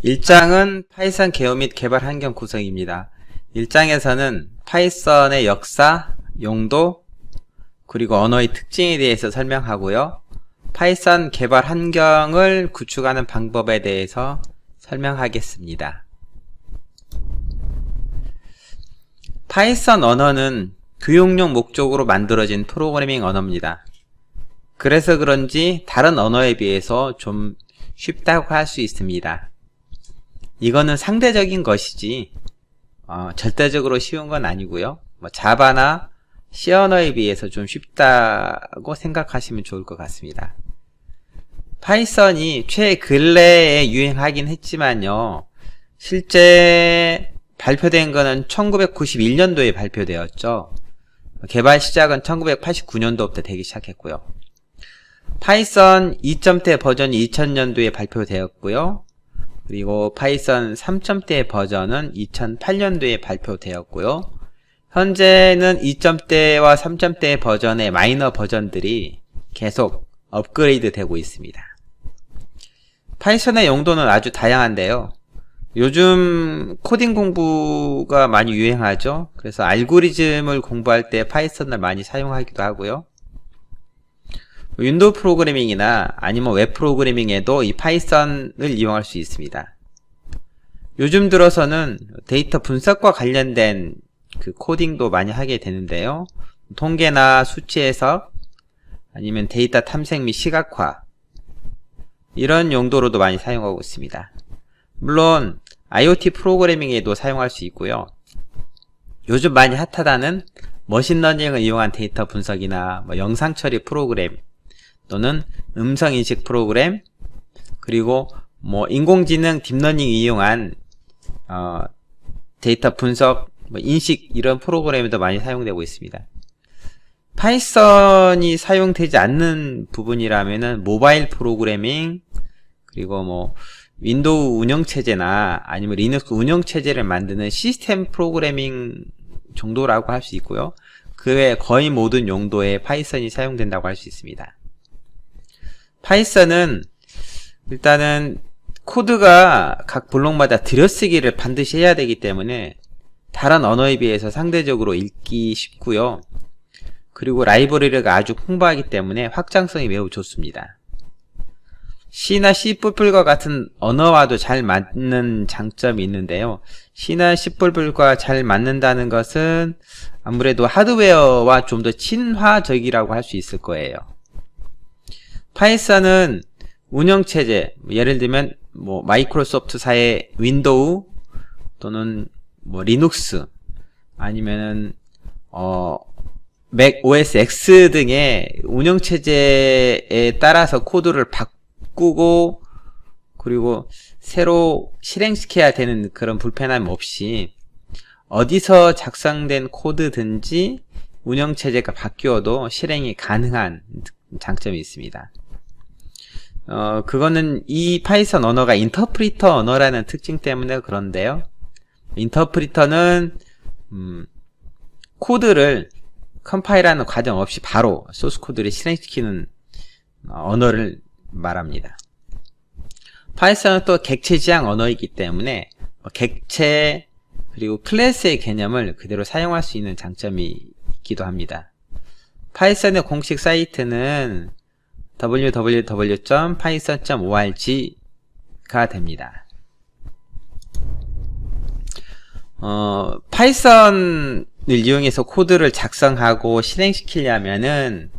1장은 파이썬 개요 및 개발 환경 구성입니다. 1장에서는 파이썬의 역사, 용도, 그리고 언어의 특징에 대해서 설명하고요. 파이썬 개발 환경을 구축하는 방법에 대해서 설명하겠습니다. 파이썬 언어는 교육용 목적으로 만들어진 프로그래밍 언어입니다. 그래서 그런지 다른 언어에 비해서 좀 쉽다고 할 수 있습니다. 이거는 상대적인 것이지 절대적으로 쉬운 건 아니고요. 자바나 C 언어에 비해서 좀 쉽다고 생각하시면 좋을 것 같습니다. 파이썬이 최근래에 유행하긴 했지만요. 실제 발표된 거는 1991년도에 발표되었죠. 개발 시작은 1989년도부터 되기 시작했고요. 파이썬 2.0 버전이 2000년도에 발표되었고요. 그리고 파이썬 3.0 버전은 2008년도에 발표되었고요. 현재는 2.0와 3.0 버전의 마이너 버전들이 계속 업그레이드 되고 있습니다. 파이썬의 용도는 아주 다양한데요. 요즘 코딩 공부가 많이 유행하죠. 그래서 알고리즘을 공부할 때 파이썬을 많이 사용하기도 하고요. 윈도우 프로그래밍이나 아니면 웹 프로그래밍에도 이 파이썬을 이용할 수 있습니다. 요즘 들어서는 데이터 분석과 관련된 그 코딩도 많이 하게 되는데요. 통계나 수치 해석, 아니면 데이터 탐색 및 시각화, 이런 용도로도 많이 사용하고 있습니다. 물론 IoT 프로그래밍에도 사용할 수 있고요. 요즘 많이 핫하다는 머신러닝을 이용한 데이터 분석이나 영상 처리 프로그램, 또는 음성인식 프로그램, 그리고 인공지능 딥러닝 이용한 데이터 분석, 인식, 이런 프로그램에도 많이 사용되고 있습니다. 파이썬이 사용되지 않는 부분이라면은 모바일 프로그래밍, 그리고 윈도우 운영체제나 아니면 리눅스 운영체제를 만드는 시스템 프로그래밍 정도라고 할 수 있고요. 그 외 거의 모든 용도에 파이썬이 사용된다고 할 수 있습니다. 파이썬은 일단은 코드가 각 블록마다 들여쓰기를 반드시 해야 되기 때문에 다른 언어에 비해서 상대적으로 읽기 쉽고요. 그리고 라이브러리가 아주 풍부하기 때문에 확장성이 매우 좋습니다. C나 C++과 같은 언어와도 잘 맞는 장점이 있는데요. C나 C++과 잘 맞는다는 것은 아무래도 하드웨어와 좀 더 친화적이라고 할 수 있을 거예요. 파이썬은 운영체제, 예를 들면 마이크로소프트사의 윈도우 또는 리눅스, 아니면은 맥 OS X 등의 운영체제에 따라서 코드를 바꾸고 그리고 새로 실행시켜야 되는 그런 불편함 없이 어디서 작성된 코드든지 운영체제가 바뀌어도 실행이 가능한 장점이 있습니다. 그거는 이 파이썬 언어가 인터프리터 언어라는 특징 때문에 그런데요. 인터프리터는 코드를 컴파일하는 과정 없이 바로 소스 코드를 실행시키는 언어를 말합니다. 파이썬은 또 객체 지향 언어이기 때문에 객체 그리고 클래스의 개념을 그대로 사용할 수 있는 장점이 있기도 합니다. 파이썬의 공식 사이트는 www.python.org가 됩니다. 파이썬을 이용해서 코드를 작성하고 실행시키려면은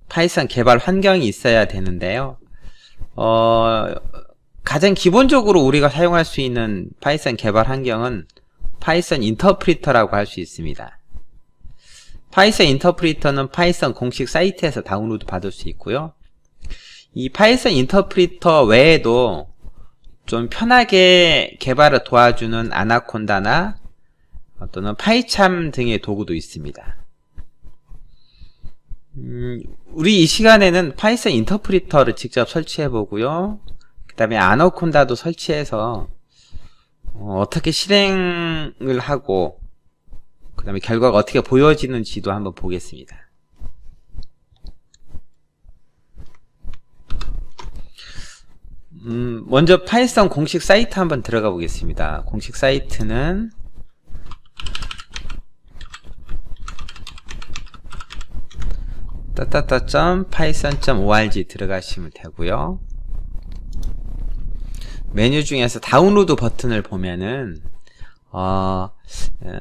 파이썬 개발 환경이 있어야 되는데요. 가장 기본적으로 우리가 사용할 수 있는 파이썬 개발 환경은 파이썬 인터프리터라고 할 수 있습니다. 파이썬 인터프리터는 파이썬 공식 사이트에서 다운로드 받을 수 있고요. 이 파이썬 인터프리터 외에도 좀 편하게 개발을 도와주는 아나콘다나 또는 파이참 등의 도구도 있습니다. 우리 이 시간에는 파이썬 인터프리터를 직접 설치해 보고요. 그 다음에 아나콘다도 설치해서 어떻게 실행을 하고 그 다음에 결과가 어떻게 보여지는지도 한번 보겠습니다. 먼저 파이썬 공식 사이트 한번 들어가 보겠습니다. 공식 사이트는 python.org 들어가시면 되고요. 메뉴 중에서 다운로드 버튼을 보면은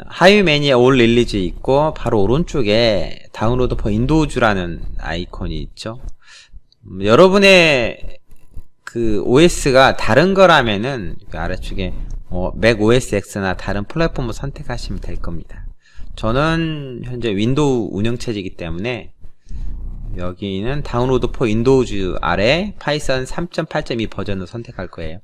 하위 메뉴에 All Release 있고 바로 오른쪽에 다운로드 for Windows라는 아이콘이 있죠. 여러분의 그 OS가 다른 거라면은 아래쪽에 Mac OS X나 다른 플랫폼을 선택하시면 될 겁니다. 저는 현재 윈도우 운영체제이기 때문에 여기는 다운로드 for Windows 아래 파이썬 3.8.2 버전을 선택할 거예요.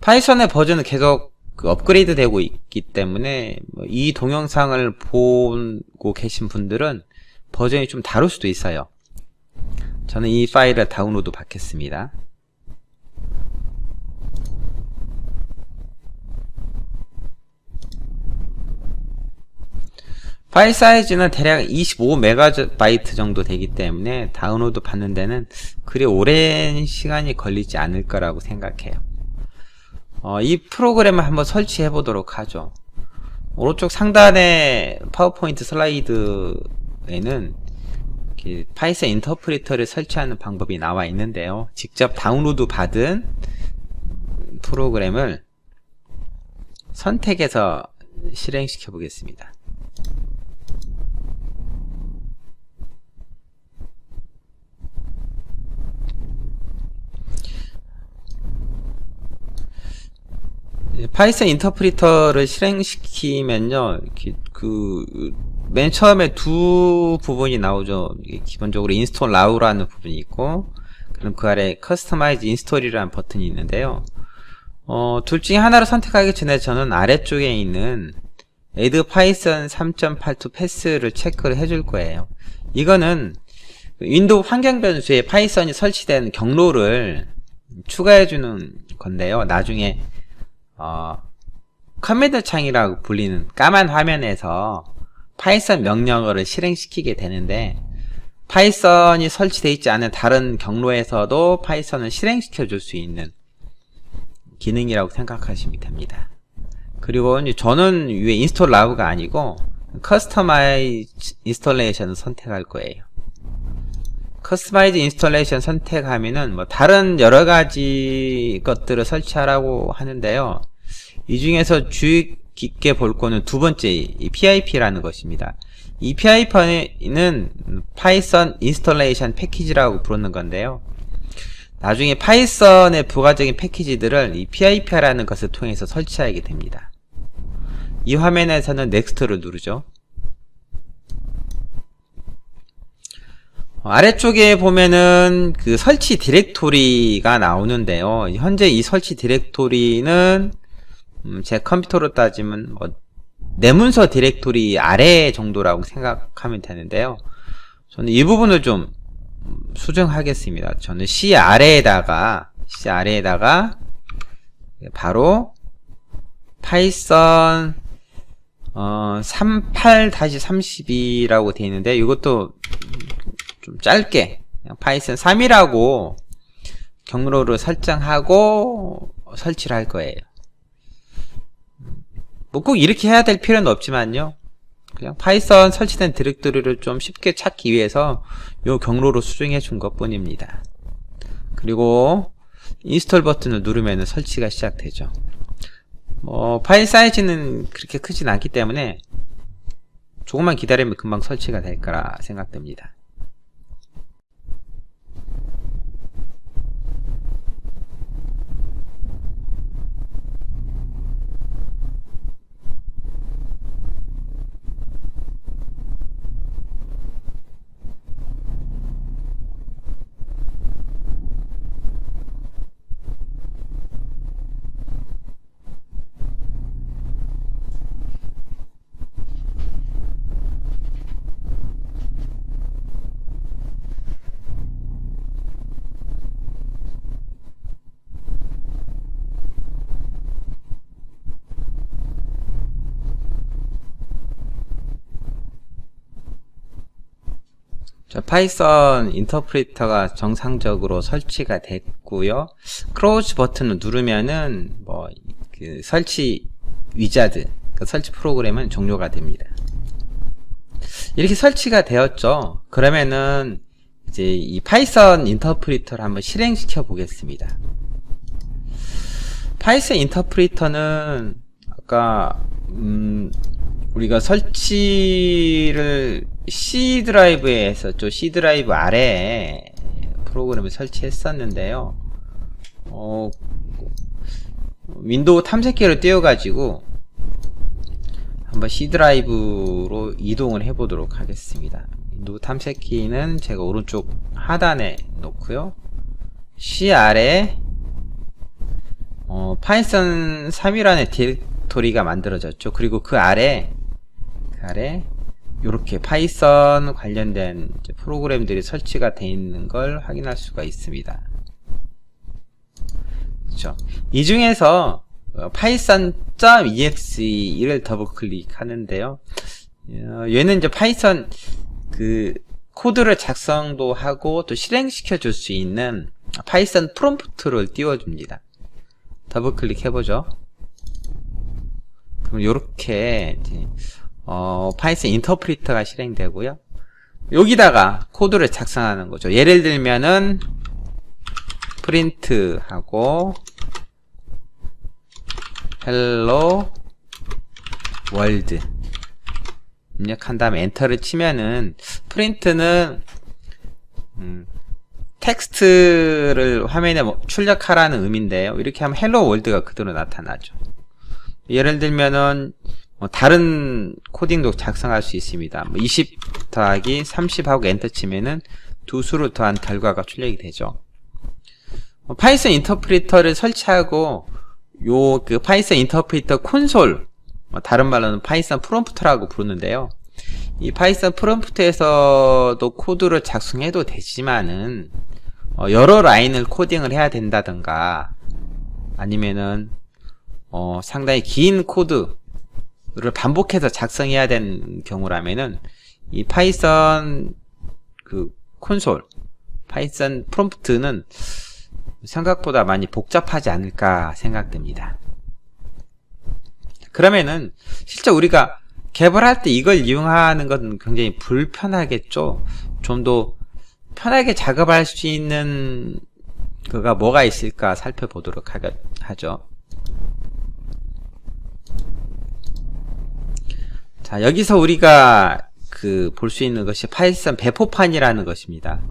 파이썬의 버전은 계속 업그레이드 되고 있기 때문에 이 동영상을 보고 계신 분들은 버전이 좀 다를 수도 있어요. 저는 이 파일을 다운로드 받겠습니다. 파일 사이즈는 대략 25MB 정도 되기 때문에 다운로드 받는 데는 그리 오랜 시간이 걸리지 않을 거라고 생각해요. 이 프로그램을 한번 설치해 보도록 하죠. 오른쪽 상단의 파워포인트 슬라이드에는 파이썬 인터프리터를 설치하는 방법이 나와 있는데요. 직접 다운로드 받은 프로그램을 선택해서 실행시켜 보겠습니다. 파이썬 인터프리터를 실행시키면요, 맨 처음에 두 부분이 나오죠. 기본적으로 인스톨 나우라는 부분이 있고, 그럼 그 아래 커스터마이즈 인스톨이라는 버튼이 있는데요. 둘 중에 하나를 선택하기 전에 저는 아래쪽에 있는 add python 3.82 패스를 체크를 해줄 거예요. 이거는 윈도우 환경 변수에 파이썬이 설치된 경로를 추가해주는 건데요. 나중에 커맨드 창이라고 불리는 까만 화면에서 파이썬 명령어를 실행시키게 되는데, 파이썬이 설치되어 있지 않은 다른 경로에서도 파이썬을 실행시켜 줄 수 있는 기능이라고 생각하시면 됩니다. 그리고 이제 저는 위에 인스톨 나우가 아니고 커스터마이즈 인스톨레이션을 선택할 거예요. 커스터마이즈 인스톨레이션 선택하면은 다른 여러가지 것들을 설치하라고 하는데요. 이 중에서 주의 깊게 볼 거는 두 번째, 이 PIP라는 것입니다. 이 PIP는 파이썬 인스톨레이션 패키지라고 부르는 건데요. 나중에 파이썬의 부가적인 패키지들을 이 PIP라는 것을 통해서 설치하게 됩니다. 이 화면에서는 넥스트를 누르죠. 아래쪽에 보면은 그 설치 디렉토리가 나오는데요. 현재 이 설치 디렉토리는 제 컴퓨터로 따지면 내문서 디렉토리 아래 정도라고 생각하면 되는데요. 저는 이 부분을 좀 수정하겠습니다. 저는 C 아래에다가 바로 파이썬 38-32라고 되어 있는데, 이것도 좀 짧게 그냥 파이썬 3이라고 경로를 설정하고 설치를 할 거예요. 꼭 이렇게 해야 될 필요는 없지만요, 그냥 파이썬 설치된 디렉토리를 좀 쉽게 찾기 위해서 요 경로로 수정해 준 것 뿐입니다. 그리고 인스톨 버튼을 누르면 설치가 시작되죠. 파일 사이즈는 그렇게 크진 않기 때문에 조금만 기다리면 금방 설치가 될 거라 생각됩니다. 자, 파이썬 인터프리터가 정상적으로 설치가 됐고, 있고요. 크로즈 버튼을 누르면은 뭐 그 설치 위자드, 그 설치 프로그램은 종료가 됩니다. 이렇게 설치가 되었죠. 그러면은 이제 이 파이썬 인터프리터를 한번 실행시켜 보겠습니다. 파이썬 인터프리터는 아까 우리가 설치를 C 드라이브에 했었죠. C 드라이브 아래에 프로그램을 설치했었는데요. 윈도우 탐색기를 띄워가지고 한번 C 드라이브로 이동을 해보도록 하겠습니다. 윈도우 탐색기는 제가 오른쪽 하단에 놓고요. C 아래 파이썬 3이라는 디렉토리가 만들어졌죠. 그리고 그 아래 이렇게 파이썬 관련된 프로그램들이 설치가 되어 있는 걸 확인할 수가 있습니다. 그렇죠. 이 중에서 python.exe를 더블 클릭하는데요. 얘는 이제 파이썬 그 코드를 작성도 하고 또 실행시켜 줄 수 있는 파이썬 프롬프트를 띄워줍니다. 더블 클릭해보죠. 그럼 요렇게 파이썬 인터프리터가 실행되고요. 여기다가 코드를 작성하는 거죠. 예를 들면은 프린트 하고 hello world 입력한 다음에 엔터를 치면은 프린트는 텍스트를 화면에 출력하라는 의미인데요. 이렇게 하면 hello world가 그대로 나타나죠. 예를 들면은 다른 코딩도 작성할 수 있습니다. 20 더하기 30 하고 엔터 치면은 두 수를 더한 결과가 출력이 되죠. 파이썬 인터프리터를 설치하고 요 그 파이썬 인터프리터 콘솔, 다른 말로는 파이썬 프롬프트라고 부르는데요. 이 파이썬 프롬프트에서도 코드를 작성해도 되지만은 여러 라인을 코딩을 해야 된다던가 아니면은 상당히 긴 코드를 반복해서 작성해야 되는 경우라면은 이 파이썬 그 콘솔, 파이썬 프롬프트는 생각보다 많이 복잡하지 않을까 생각됩니다. 그러면은 실제 우리가 개발할 때 이걸 이용하는 건 굉장히 불편하겠죠. 좀 더 편하게 작업할 수 있는 그가 뭐가 있을까 살펴보도록 하죠. 자, 여기서 우리가 볼 수 있는 것이 파이썬 배포판이라는 것입니다.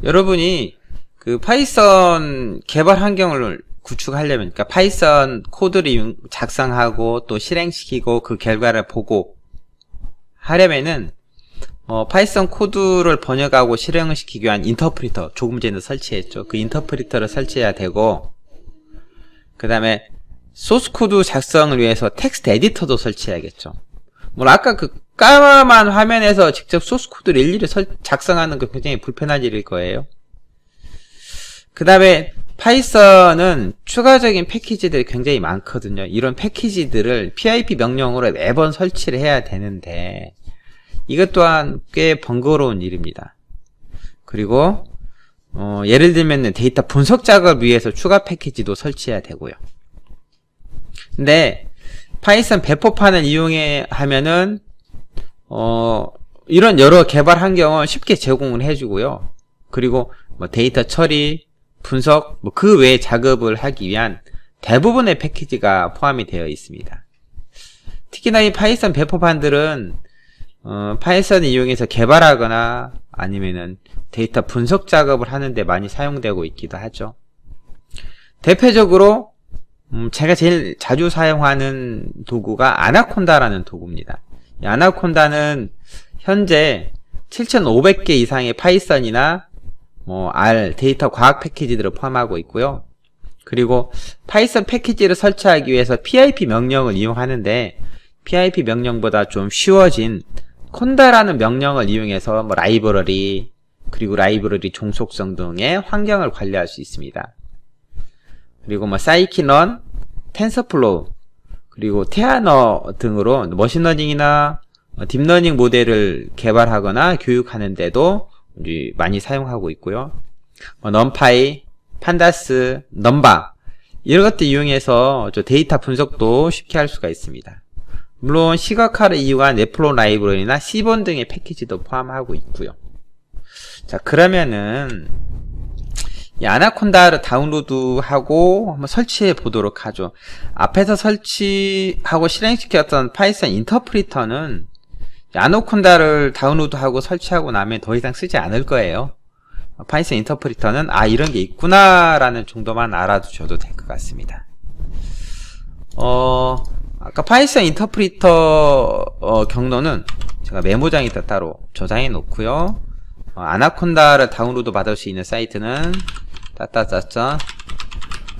여러분이 그 파이썬 개발 환경을 구축하려면, 그러니까 파이썬 코드를 작성하고 또 실행시키고 그 결과를 보고 하려면은 파이썬 코드를 번역하고 실행을 시키기 위한 인터프리터, 조금 전에 설치했죠. 그 인터프리터를 설치해야 되고, 그 다음에 소스 코드 작성을 위해서 텍스트 에디터도 설치해야겠죠. 아까 그 까만 화면에서 직접 소스 코드를 일일이 작성하는 거 굉장히 불편한 일일 거예요. 그 다음에 파이썬은 추가적인 패키지들이 굉장히 많거든요. 이런 패키지들을 PIP 명령으로 매번 설치를 해야 되는데 이것 또한 꽤 번거로운 일입니다. 그리고 예를 들면 데이터 분석 작업을 위해서 추가 패키지도 설치해야 되고요. 근데 파이썬 배포판을 하면은 이런 여러 개발 환경을 쉽게 제공을 해주고요. 그리고 데이터 처리, 분석, 그 외의 작업을 하기 위한 대부분의 패키지가 포함이 되어 있습니다. 특히나 이 파이썬 배포판들은 파이썬을 이용해서 개발하거나 아니면은 데이터 분석 작업을 하는데 많이 사용되고 있기도 하죠. 대표적으로 제가 제일 자주 사용하는 도구가 아나콘다라는 도구입니다. 이 아나콘다는 현재 7,500개 이상의 파이썬이나 R, 데이터 과학 패키지들을 포함하고 있고요. 그리고 파이썬 패키지를 설치하기 위해서 PIP 명령을 이용하는데 PIP 명령보다 좀 쉬워진 콘다라는 명령을 이용해서 라이브러리, 그리고 라이브러리 종속성 등의 환경을 관리할 수 있습니다. 그리고 사이키넌, 텐서플로우, 그리고 테아너 등으로 머신러닝이나 딥러닝 모델을 개발하거나 교육하는데도 우리 많이 사용하고 있고요. 넘파이, 판다스, 넘바 이런 것들 이용해서 데이터 분석도 쉽게 할 수가 있습니다. 물론 시각화를 이용한 웹플로우 라이브러리나 시본 등의 패키지도 포함하고 있고요. 자, 그러면은 이 아나콘다를 다운로드하고 한번 설치해 보도록 하죠. 앞에서 설치하고 실행시켰던 파이썬 인터프리터는 아나콘다를 다운로드하고 설치하고 나면 더 이상 쓰지 않을 거예요. 파이썬 인터프리터는 이런 게 있구나 라는 정도만 알아두셔도 될 것 같습니다. 아까 파이썬 인터프리터 경로는 제가 메모장에다 따로 저장해 놓고요. 아나콘다를 다운로드 받을 수 있는 사이트는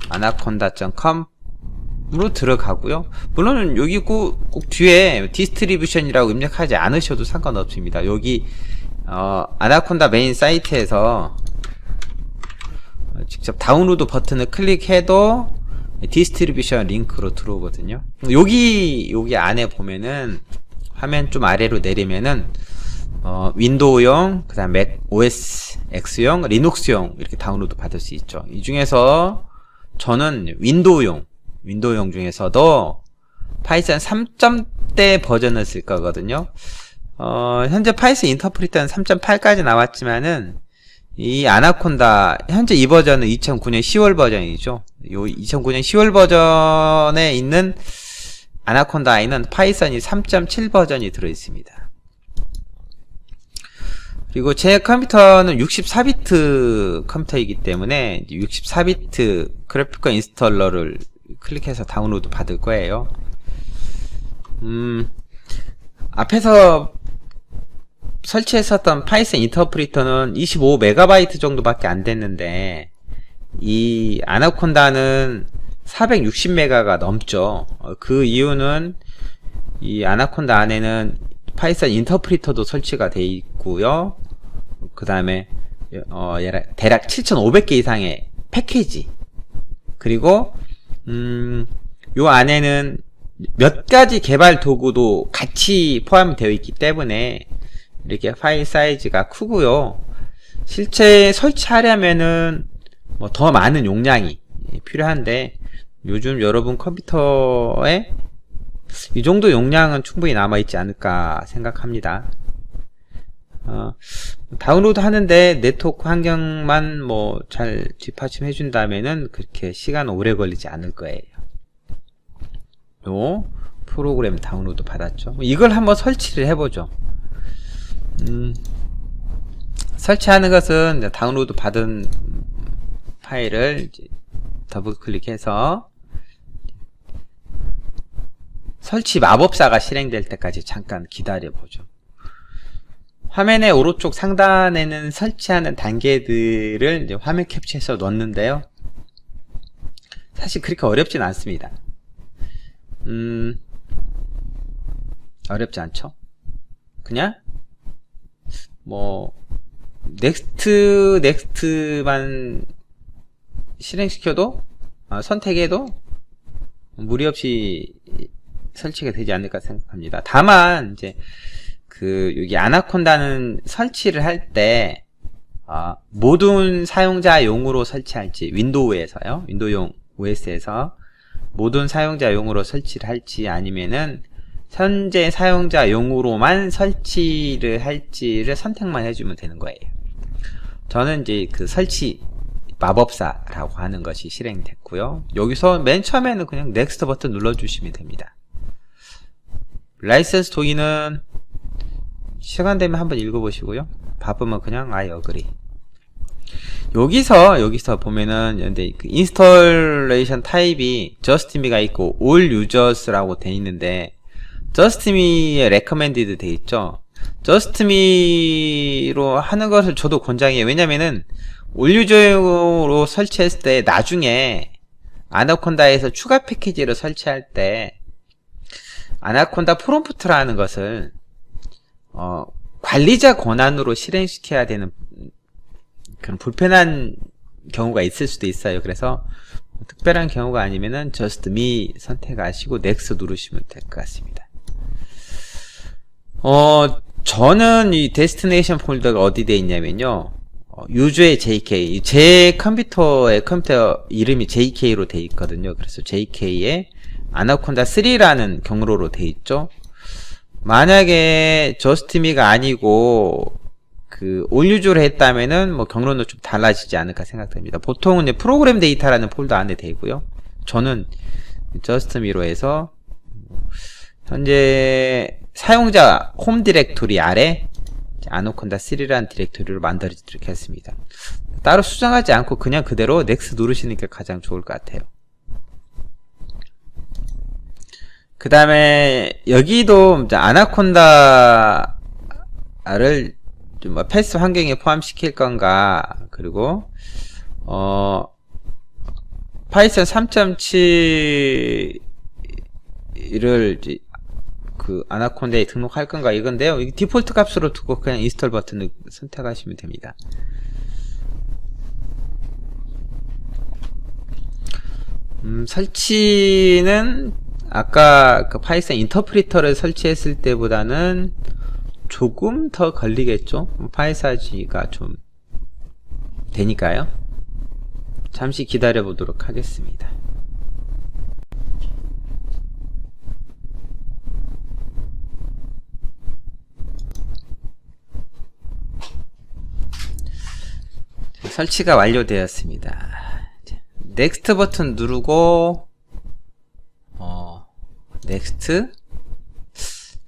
anaconda.com으로 들어가고요. 물론 여기 꼭 뒤에 디스트리뷰션이라고 입력하지 않으셔도 상관없습니다. 여기 아나콘다 메인 사이트에서 직접 다운로드 버튼을 클릭해도 디스트리뷰션 링크로 들어오거든요. 여기 안에 보면은 화면 좀 아래로 내리면은 윈도우용, 그 다음 맥 OS X용, 리눅스용 이렇게 다운로드 받을 수 있죠. 이 중에서 저는 윈도우용 중에서도 파이썬 3.0대 버전을 쓸 거거든요. 현재 파이썬 인터프리터는 3.8까지 나왔지만은 이 아나콘다 현재 이 버전은 2009년 10월 버전이죠. 요 2009년 10월 버전에 있는 아나콘다에는 파이썬이 3.7 버전이 들어 있습니다. 그리고 제 컴퓨터는 64비트 컴퓨터이기 때문에 64비트 그래픽과 인스톨러를 클릭해서 다운로드 받을 거예요. 앞에서 설치했었던 파이썬 인터프리터는 25MB 정도밖에 안 됐는데 이 아나콘다는 460MB가 넘죠. 그 이유는 이 아나콘다 안에는 파이썬 인터프리터도 설치가 되어 있고요. 그 다음에 대략 7500개 이상의 패키지, 그리고 요 안에는 몇 가지 개발 도구도 같이 포함이 되어 있기 때문에 이렇게 파일 사이즈가 크고요. 실제 설치하려면은 더 많은 용량이 필요한데 요즘 여러분 컴퓨터에 이 정도 용량은 충분히 남아있지 않을까 생각합니다. 다운로드 하는데 네트워크 환경만 잘 뒷받침해 준다면은 그렇게 시간 오래 걸리지 않을 거예요. 요 프로그램 다운로드 받았죠. 이걸 한번 설치를 해보죠. 설치하는 것은 다운로드 받은 파일을 더블 클릭해서 설치 마법사가 실행될 때까지 잠깐 기다려 보죠. 화면의 오른쪽 상단에는 설치하는 단계들을 이제 화면 캡처해서 넣는데요. 사실 그렇게 어렵진 않습니다. 어렵지 않죠? 그냥 넥스트만 실행시켜도 선택해도 무리 없이 설치가 되지 않을까 생각합니다. 다만 이제 여기 아나콘다는 설치를 할 때 모든 사용자용으로 설치할지, 윈도우에서요, 윈도우용 OS에서 모든 사용자용으로 설치를 할지, 아니면은 현재 사용자용으로만 설치를 할지를 선택만 해주면 되는 거예요. 저는 이제 설치 마법사라고 하는 것이 실행됐고요. 여기서 맨 처음에는 그냥 넥스트 버튼 눌러주시면 됩니다. 라이센스 동의는 시간 되면 한번 읽어보시고요. 바쁘면 그냥 I agree. 여기서 보면은 근데 인스톨레이션 타입이 justme가 있고 all users라고 돼 있는데 justme에 recommended 돼 있죠. justme로 하는 것을 저도 권장해요. 왜냐면은 all user로 설치했을 때 나중에 아나콘다에서 추가 패키지를 설치할 때 아나콘다 프롬프트라는 것을 관리자 권한으로 실행시켜야 되는 그런 불편한 경우가 있을 수도 있어요. 그래서 특별한 경우가 아니면은 just me 선택하시고 next 누르시면 될 것 같습니다. 저는 이 데스티네이션 폴더가 어디 돼 있냐면요. 유저의 JK. 제 컴퓨터 이름이 JK로 돼 있거든요. 그래서 JK에 아나콘다 3라는 경로로 돼 있죠. 만약에 저스트미가 아니고 그 올유저로 했다면은 뭐 경로는 좀 달라지지 않을까 생각됩니다. 보통은 프로그램 데이터라는 폴더 안에 돼 있고요. 저는 저스트미로 해서 현재 사용자 홈 디렉토리 아래 아나콘다 3라는 디렉토리를 만들어드리도록 했습니다. 따로 수정하지 않고 그냥 그대로 넥스트 누르시는 게 가장 좋을 것 같아요. 그 다음에 여기도 아나콘다를 좀 패스 환경에 포함시킬 건가, 그리고 파이썬 3.7을 그 아나콘다에 등록할 건가 이건데요. 이 디폴트 값으로 두고 그냥 인스톨 버튼을 선택하시면 됩니다. 설치는 아까 그 파이썬 인터프리터를 설치했을 때보다는 조금 더 걸리겠죠. 파일 사이즈가 좀 되니까요. 잠시 기다려 보도록 하겠습니다. 설치가 완료되었습니다. 넥스트 버튼 누르고 넥스트.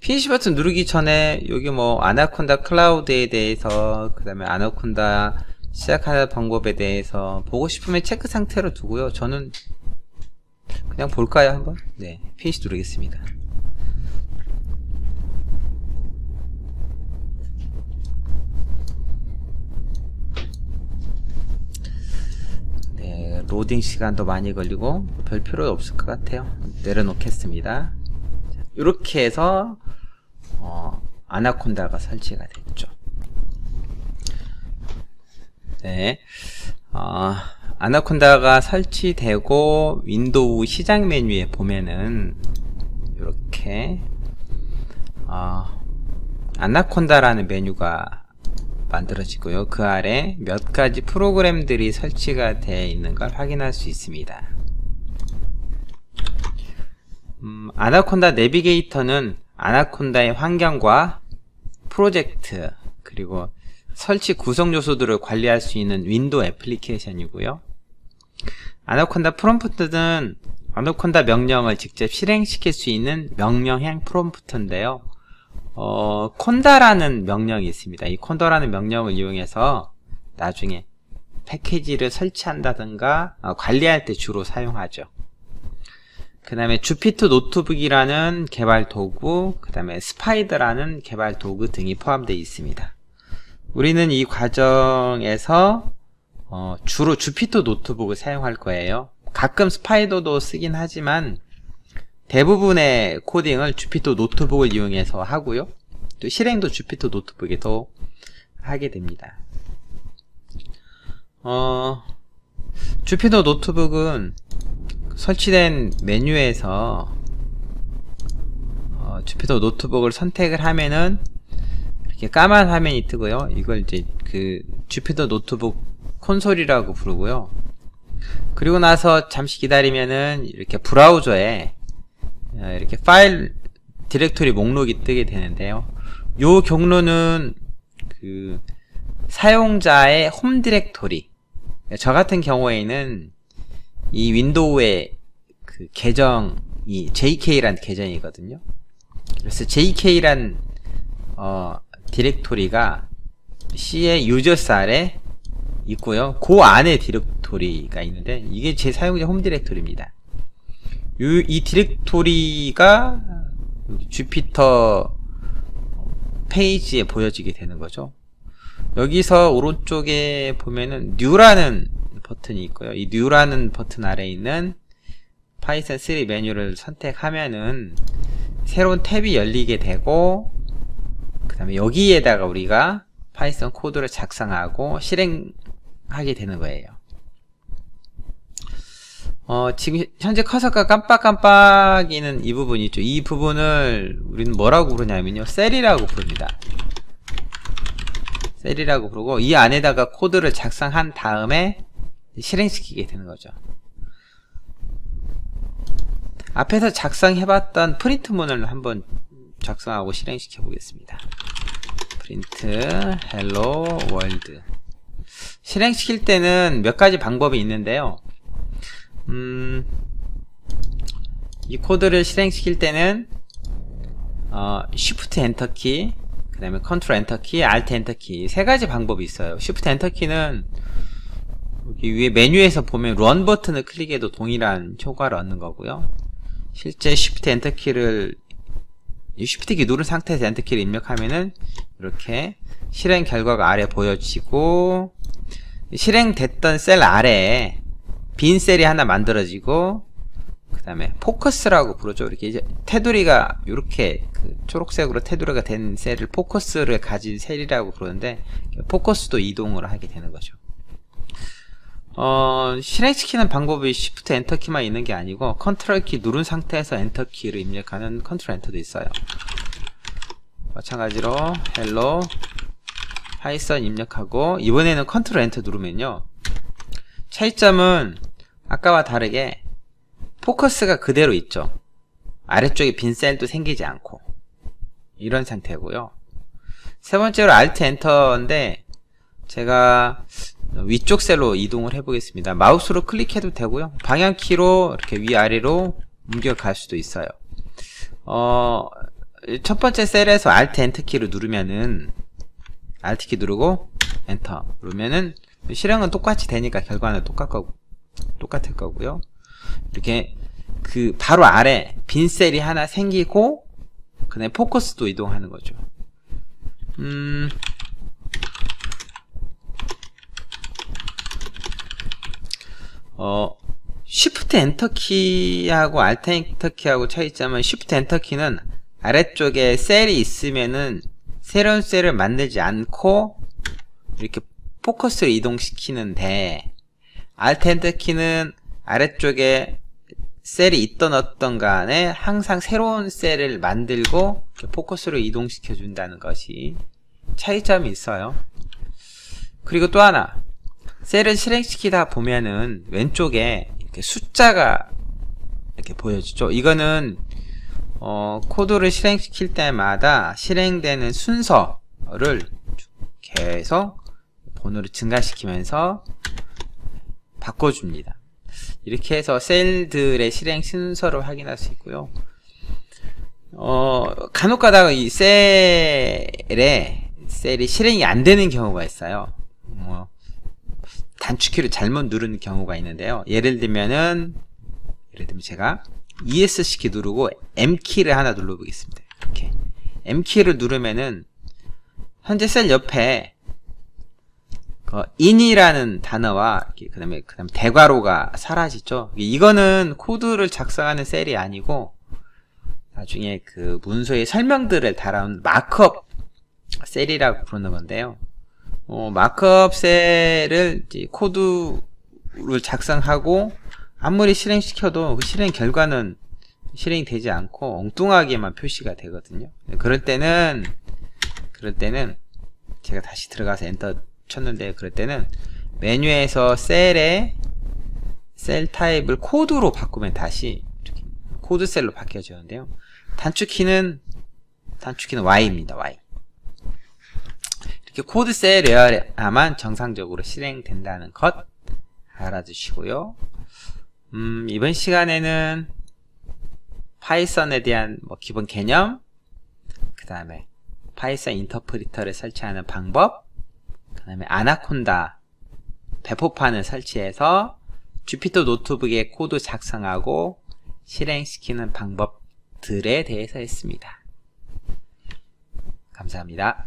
피니시 버튼 누르기 전에 여기 뭐 아나콘다 클라우드에 대해서, 그 다음에 아나콘다 시작하는 방법에 대해서 보고 싶으면 체크 상태로 두고요. 저는 그냥 볼까요 한번? 네, 피니시 누르겠습니다. 네, 로딩 시간도 많이 걸리고 별 필요 없을 것 같아요. 내려놓겠습니다. 이렇게 해서 아나콘다가 설치가 됐죠. 네, 아나콘다가 설치되고 윈도우 시작 메뉴에 보면은 이렇게 아나콘다라는 메뉴가 만들어지고요. 그 아래 몇 가지 프로그램들이 설치가 되어 있는 걸 확인할 수 있습니다. 아나콘다 내비게이터는 아나콘다의 환경과 프로젝트, 그리고 설치 구성 요소들을 관리할 수 있는 윈도우 애플리케이션이고요. 아나콘다 프롬프트는 아나콘다 명령을 직접 실행시킬 수 있는 명령형 프롬프트인데요. 콘다라는 명령이 있습니다. 이 콘다라는 명령을 이용해서 나중에 패키지를 설치한다든가 관리할 때 주로 사용하죠. 그 다음에 주피터 노트북이라는 개발 도구, 그 다음에 스파이더라는 개발 도구 등이 포함되어 있습니다. 우리는 이 과정에서 주로 주피터 노트북을 사용할 거예요. 가끔 스파이더도 쓰긴 하지만 대부분의 코딩을 주피터 노트북을 이용해서 하고요. 또 실행도 주피터 노트북에서 하게 됩니다. 주피터 노트북은 설치된 메뉴에서 주피터 노트북을 선택을 하면은 이렇게 까만 화면이 뜨고요. 이걸 이제 그 주피터 노트북 콘솔이라고 부르고요. 그리고 나서 잠시 기다리면은 이렇게 브라우저에 이렇게 파일 디렉토리 목록이 뜨게 되는데요. 요 경로는 그 사용자의 홈 디렉토리, 저 같은 경우에는 이 윈도우의 그 계정이 JK라는 계정이거든요. 그래서 JK란 디렉토리가 C의 유저스 아래 있고요. 그 안에 디렉토리가 있는데 이게 제 사용자 홈 디렉토리입니다. 이 디렉토리가 주피터 페이지에 보여지게 되는 거죠. 여기서 오른쪽에 보면은 New라는 버튼이 있고요. 이 New라는 버튼 아래에 있는 파이썬 3 메뉴를 선택하면은 새로운 탭이 열리게 되고, 그 다음에 여기에다가 우리가 파이썬 코드를 작성하고 실행하게 되는 거예요. 지금 현재 커서가 깜빡깜빡이는 이 부분이 있죠. 이 부분을 우리는 뭐라고 부르냐면요, 셀이라고 부릅니다. 셀이라고 부르고, 이 안에다가 코드를 작성한 다음에 실행시키게 되는 거죠. 앞에서 작성해봤던 프린트문을 한번 작성하고 실행시켜 보겠습니다. 프린트 hello world. 실행시킬 때는 몇 가지 방법이 있는데요. 이 코드를 실행시킬 때는 Shift Enter 키, 그 다음에 Ctrl Enter 키, Alt Enter 키, 세 가지 방법이 있어요. Shift Enter 키는 여기 위에 메뉴에서 보면 Run 버튼을 클릭해도 동일한 효과를 얻는 거고요. 실제 Shift Enter 키를 Shift 키 누른 상태에서 Enter 키를 입력하면은 이렇게 실행 결과가 아래 보여지고, 실행됐던 셀 아래에 빈 셀이 하나 만들어지고, 그 다음에 포커스라고 부르죠. 이렇게 이제 테두리가 이렇게 초록색으로 테두리가 된 셀을 포커스를 가진 셀이라고 부르는데, 포커스도 이동을 하게 되는 거죠. 실행시키는 방법이 Shift Enter 키만 있는 게 아니고 Ctrl 키 누른 상태에서 Enter 키를 입력하는 Ctrl Enter도 있어요. 마찬가지로 hello 파이썬 입력하고, 이번에는 Ctrl Enter 누르면요, 차이점은 아까와 다르게 포커스가 그대로 있죠. 아래쪽에 빈 셀도 생기지 않고 이런 상태고요. 세 번째로 Alt Enter인데 제가 위쪽 셀로 이동을 해 보겠습니다. 마우스로 클릭해도 되고요, 방향키로 이렇게 위아래로 옮겨갈 수도 있어요. 첫 번째 셀에서 Alt Enter 키를 누르면은, Alt 키 누르고 Enter 누르면은 실행은 똑같이 되니까 결과는 똑같을 거고요. 이렇게 바로 아래 빈 셀이 하나 생기고, 그 다음에 포커스도 이동하는 거죠. Shift Enter 키하고 Alt Enter 키하고 차이점은, Shift Enter 키는 아래쪽에 셀이 있으면은 새로운 셀을 만들지 않고 이렇게 포커스를 이동시키는데, Alt Enter 키는 아래쪽에 셀이 있던 어떤 간에 항상 새로운 셀을 만들고 포커스를 이동시켜 준다는 것이 차이점이 있어요. 그리고 또 하나, 셀을 실행시키다 보면은 왼쪽에 이렇게 숫자가 이렇게 보여지죠. 이거는 코드를 실행시킬 때마다 실행되는 순서를 계속 번호를 증가시키면서 바꿔줍니다. 이렇게 해서 셀들의 실행 순서를 확인할 수 있고요. 간혹가다가 이 셀이 실행이 안 되는 경우가 있어요. 단축키를 잘못 누르는 경우가 있는데요. 예를 들면 제가 ESC 키 누르고 M 키를 하나 눌러보겠습니다. 이렇게 M 키를 누르면은 현재 셀 옆에 in이라는 단어와 그다음에 대괄호가 사라지죠. 이거는 코드를 작성하는 셀이 아니고 나중에 그 문서의 설명들을 달아온 마크업 셀이라고 부르는 건데요. 마크업 셀을 이제 코드를 작성하고 아무리 실행시켜도 그 실행 결과는 실행이 되지 않고 엉뚱하게만 표시가 되거든요. 그럴 때는 제가 다시 들어가서 엔터 쳤는데, 그럴 때는 메뉴에서 셀 타입을 코드로 바꾸면 다시 이렇게 코드 셀로 바뀌어지는데요. 단축키는 Y입니다. Y. 이렇게 코드 셀에야만 정상적으로 실행된다는 것 알아두시고요. 이번 시간에는 파이썬에 대한 기본 개념, 그 다음에 파이썬 인터프리터를 설치하는 방법, 그 다음에 아나콘다 배포판을 설치해서 주피터 노트북에 코드 작성하고 실행시키는 방법들에 대해서 했습니다. 감사합니다.